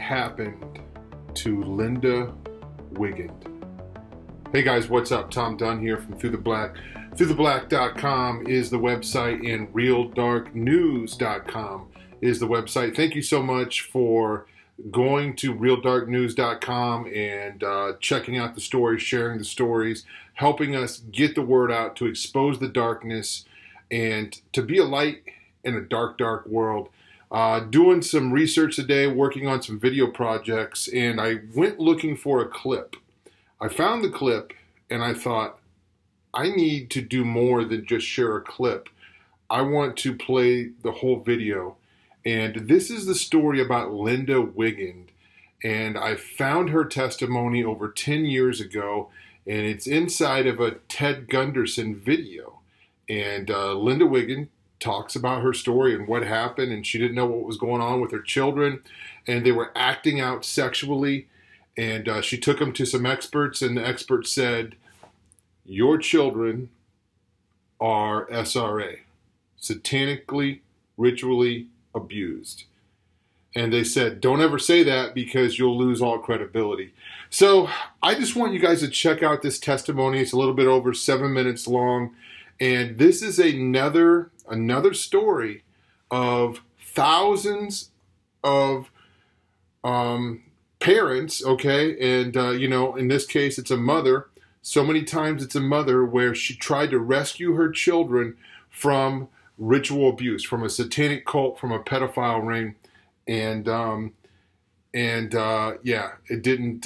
happened to Linda Wiegand? Hey guys, what's up? Tom Dunn here from Through the Black. ThroughTheBlack.com is the website, and RealDarkNews.com is the website. Thank you so much for going to RealDarkNews.com and checking out the stories, sharing the stories, helping us get the word out to expose the darkness and to be a light in a dark, dark world. Doing some research today, working on some video projects, and I went looking for a clip. I found the clip and I thought, I need to do more than just share a clip. I want to play the whole video. And this is the story about Linda Wiegand. And I found her testimony over 10 years ago, and it's inside of a Ted Gunderson video. And Linda Wiegand talks about her story and what happened, and she didn't know what was going on with her children, and they were acting out sexually. And she took them to some experts, and the experts said, your children are SRA, satanically, ritually abused. And they said, don't ever say that because you'll lose all credibility. So I just want you guys to check out this testimony. It's a little bit over 7 minutes long. And this is another story of thousands of parents, okay? And, in this case, it's a mother. So many times it's a mother where she tried to rescue her children from ritual abuse, from a satanic cult, from a pedophile ring. And it didn't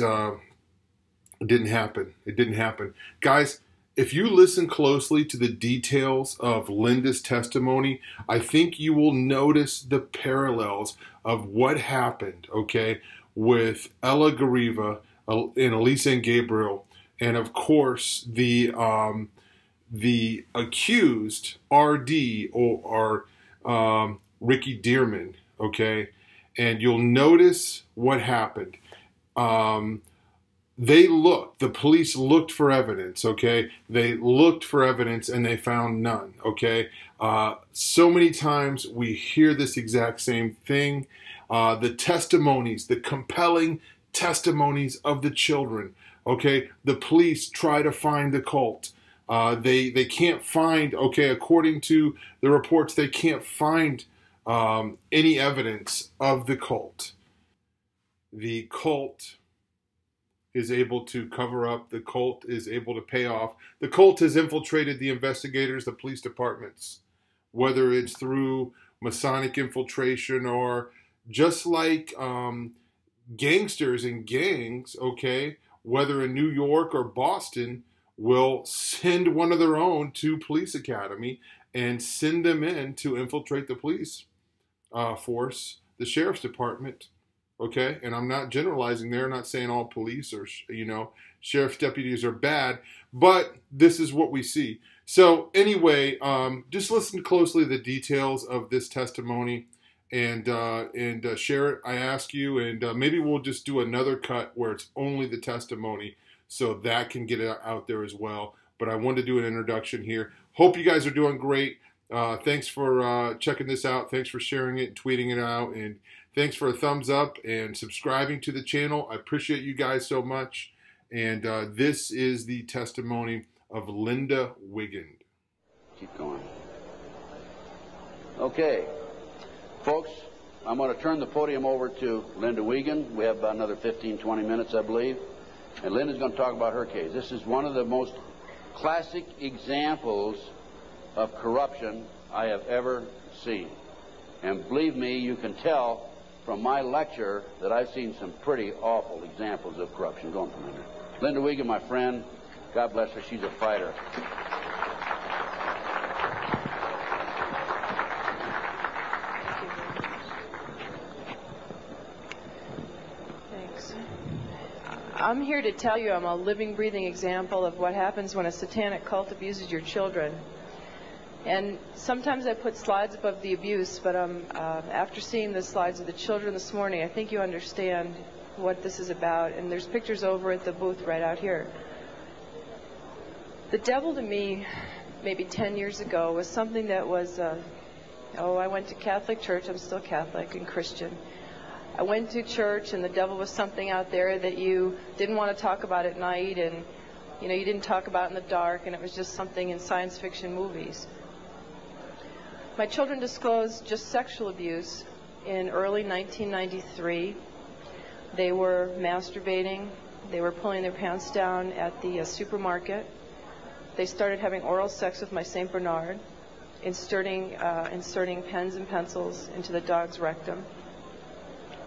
happen. It didn't happen. Guys, if you listen closely to the details of Linda's testimony, I think you will notice the parallels of what happened, okay, with Ella Gariva and Elisa and Gabriel, and of course the accused RD or Ricky Dearman, okay, and you'll notice what happened. The police looked for evidence, okay? They looked for evidence and they found none, okay? So many times we hear this exact same thing. The testimonies, the compelling testimonies of the children, okay? The police try to find the cult. They can't find, okay, according to the reports, they can't find any evidence of the cult. The cult is able to cover up. The cult is able to pay off. The cult has infiltrated the investigators, the police departments, whether it's through Masonic infiltration or just like gangsters and gangs, okay, whether in New York or Boston, will send one of their own to police academy and send them in to infiltrate the police force, the sheriff's department. Okay, and I'm not generalizing there, not saying all police or, sheriff's deputies are bad, but this is what we see. So anyway, just listen closely to the details of this testimony and share it, I ask you, and maybe we'll just do another cut where it's only the testimony so that can get it out there as well. But I wanted to do an introduction here. Hope you guys are doing great. Thanks for checking this out. Thanks for sharing it and tweeting it out. And thanks for a thumbs up and subscribing to the channel. I appreciate you guys so much. And this is the testimony of Linda Wiegand. Keep going. Okay. Folks, I'm going to turn the podium over to Linda Wiegand. We have about another 15, 20 minutes, I believe. And Linda's going to talk about her case. This is one of the most classic examples of corruption I have ever seen. And believe me, you can tell from my lecture that I've seen some pretty awful examples of corruption. Go on from Linda. Linda Wiegand, my friend, God bless her, she's a fighter. Thanks. I'm here to tell you I'm a living, breathing example of what happens when a satanic cult abuses your children. And sometimes I put slides above the abuse, but after seeing the slides of the children this morning, I think you understand what this is about. And there's pictures over at the booth right out here. The devil to me, maybe 10 years ago, was something that was, I went to Catholic church. I'm still Catholic and Christian. I went to church, and the devil was something out there that you didn't want to talk about at night, and you didn't talk about in the dark, and it was just something in science fiction movies. My children disclosed just sexual abuse in early 1993. They were masturbating. They were pulling their pants down at the supermarket. They started having oral sex with my St. Bernard, inserting pens and pencils into the dog's rectum.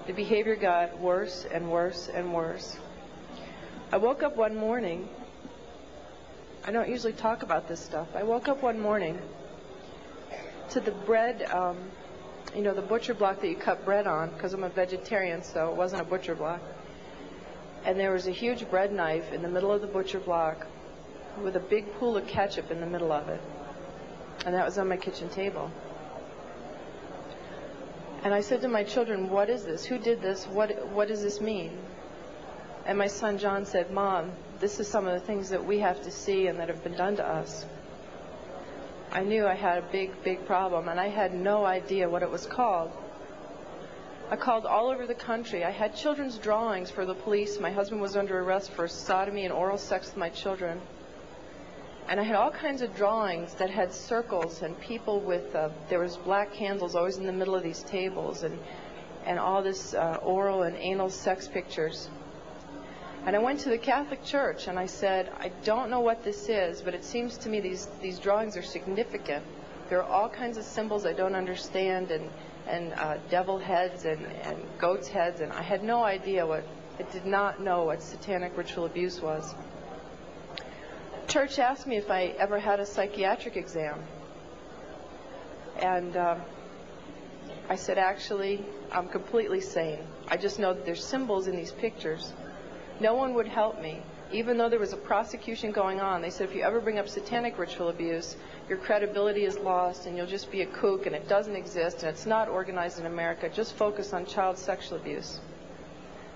The behavior got worse and worse and worse. I woke up one morning. I don't usually talk about this stuff. I woke up one morning to the bread, the butcher block that you cut bread on, because I'm a vegetarian, so it wasn't a butcher block. And there was a huge bread knife in the middle of the butcher block with a big pool of ketchup in the middle of it. And that was on my kitchen table. And I said to my children, what is this? Who did this? What does this mean? And my son John said, Mom, this is some of the things that we have to see and that have been done to us. I knew I had a big, big problem, and I had no idea what it was called. I called all over the country. I had children's drawings for the police. My husband was under arrest for sodomy and oral sex with my children. And I had all kinds of drawings that had circles and people with, there was black candles always in the middle of these tables, and all this oral and anal sex pictures. And I went to the Catholic Church and I said, I don't know what this is, but it seems to me these drawings are significant. There are all kinds of symbols I don't understand, and devil heads and goat's heads, and I had no idea I did not know what satanic ritual abuse was. Church asked me if I ever had a psychiatric exam. And I said, actually, I'm completely sane. I just know that there's symbols in these pictures. No one would help me. Even though there was a prosecution going on, they said if you ever bring up satanic ritual abuse, your credibility is lost and you'll just be a kook and it doesn't exist and it's not organized in America. Just focus on child sexual abuse.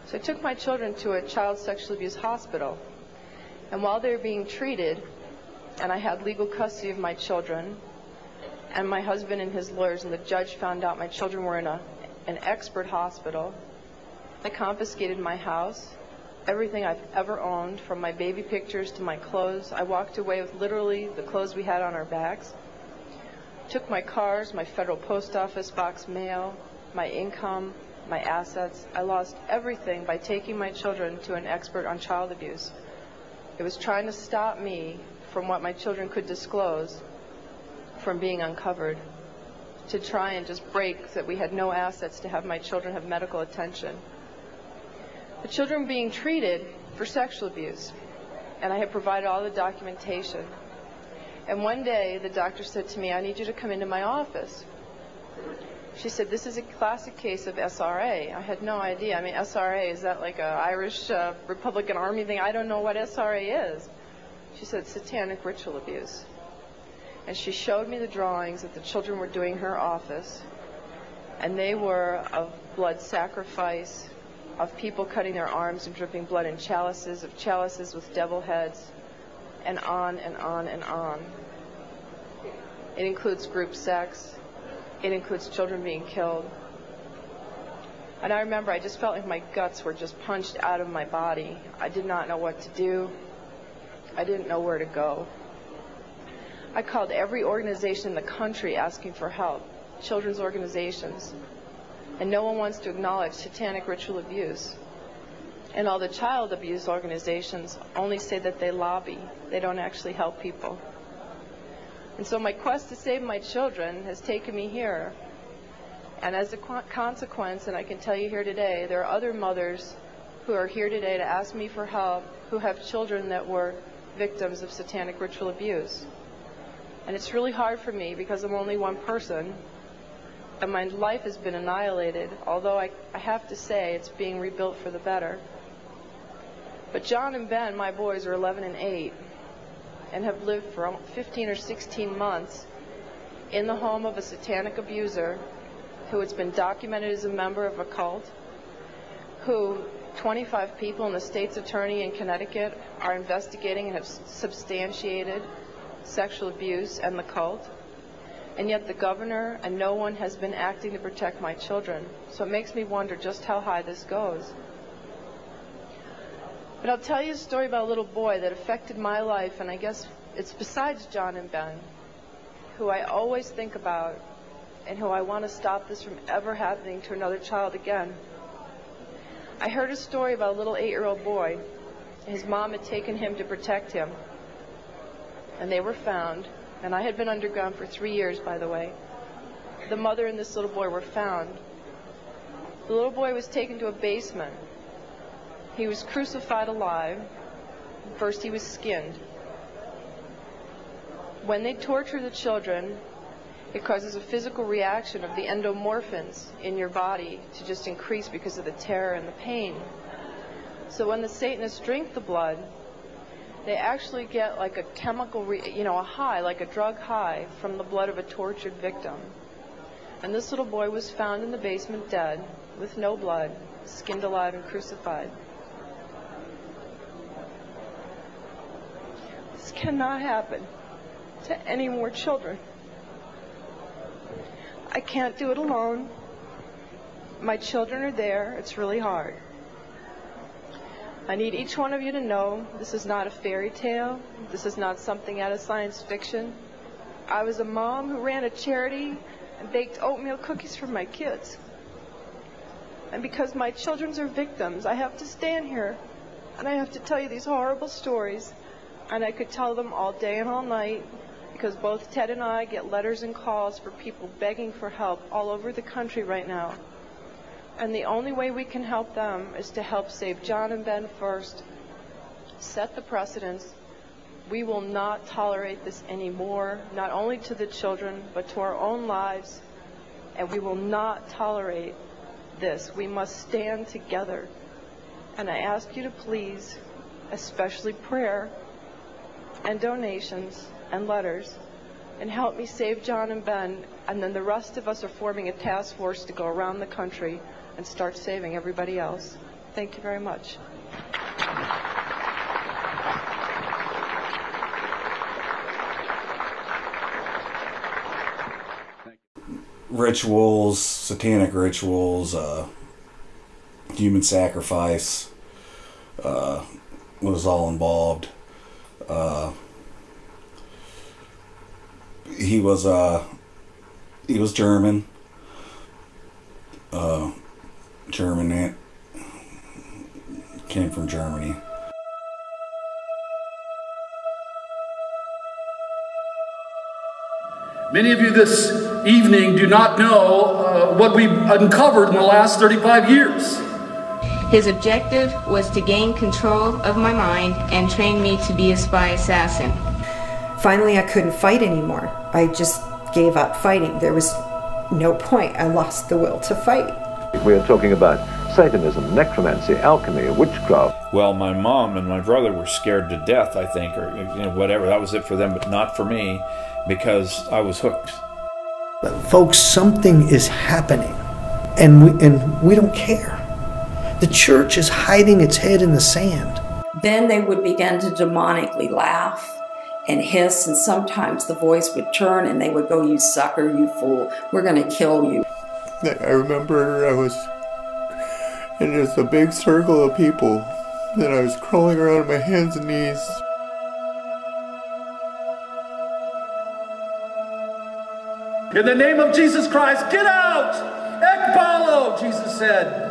So I took my children to a child sexual abuse hospital. And while they were being treated, and I had legal custody of my children, and my husband and his lawyers and the judge found out my children were in an expert hospital, they confiscated my house, everything I've ever owned, from my baby pictures to my clothes. I walked away with literally the clothes we had on our backs. Took my cars, my federal post office box mail, my income, my assets. I lost everything by taking my children to an expert on child abuse. It was trying to stop me from what my children could disclose from being uncovered, to try and just break that we had no assets to have my children have medical attention. The children were being treated for sexual abuse, and I had provided all the documentation. And one day the doctor said to me, I need you to come into my office. She said, this is a classic case of SRA. I had no idea. I mean, SRA, is that like an Irish Republican Army thing? I don't know what SRA is. She said, satanic ritual abuse. And she showed me the drawings that the children were doing in her office, and they were of blood sacrifice, of people cutting their arms and dripping blood in chalices, of chalices with devil heads, and on and on and on. It includes group sex. It includes children being killed. And I remember I just felt like my guts were just punched out of my body. I did not know what to do. I didn't know where to go. I called every organization in the country asking for help, children's organizations. And no one wants to acknowledge satanic ritual abuse. And all the child abuse organizations only say that they lobby. They don't actually help people. And so my quest to save my children has taken me here. And as a consequence, and I can tell you here today, there are other mothers who are here today to ask me for help who have children that were victims of satanic ritual abuse. And it's really hard for me because I'm only one person, and my life has been annihilated, although I have to say it's being rebuilt for the better. But John and Ben, my boys, are 11 and 8, and have lived for 15 or 16 months in the home of a satanic abuser who has been documented as a member of a cult, who 25 people and the state's attorney in Connecticut are investigating and have substantiated sexual abuse and the cult. And yet the governor and no one has been acting to protect my children. So it makes me wonder just how high this goes. But I'll tell you a story about a little boy that affected my life, and I guess it's besides John and Ben, who I always think about and who I want to stop this from ever happening to another child again. I heard a story about a little 8-year-old boy. His mom had taken him to protect him, and they were found. And I had been underground for 3 years, by the way. The mother and this little boy were found. The little boy was taken to a basement. He was crucified alive. First he was skinned. When they torture the children, it causes a physical reaction of the endomorphins in your body to just increase because of the terror and the pain. So when the Satanists drink the blood, they actually get like a chemical, a high, like a drug high from the blood of a tortured victim. And this little boy was found in the basement dead, with no blood, skinned alive and crucified. This cannot happen to any more children. I can't do it alone. My children are there. It's really hard. I need each one of you to know this is not a fairy tale. This is not something out of science fiction. I was a mom who ran a charity and baked oatmeal cookies for my kids. And because my children are victims, I have to stand here and I have to tell you these horrible stories. And I could tell them all day and all night, because both Ted and I get letters and calls for people begging for help all over the country right now. And the only way we can help them is to help save John and Ben first, set the precedence. We will not tolerate this anymore, not only to the children, but to our own lives. And we will not tolerate this. We must stand together. And I ask you to please, especially prayer and donations and letters, and help me save John and Ben. And then the rest of us are forming a task force to go around the country and start saving everybody else. Thank you very much. Rituals, satanic rituals, human sacrifice was all involved. He was German. German, came from Germany. Many of you this evening do not know what we've uncovered in the last 35 years. His objective was to gain control of my mind and train me to be a spy assassin. Finally, I couldn't fight anymore. I just gave up fighting. There was no point. I lost the will to fight. We are talking about Satanism, necromancy, alchemy, witchcraft. Well, my mom and my brother were scared to death, I think, or whatever. That was it for them, but not for me, because I was hooked. But folks, something is happening, and we don't care. The church is hiding its head in the sand. Then they would begin to demonically laugh and hiss, and sometimes the voice would turn and they would go, "You sucker, you fool, we're going to kill you." I remember I was in just a big circle of people, and I was crawling around on my hands and knees. In the name of Jesus Christ, get out! Ekbalo, Jesus said.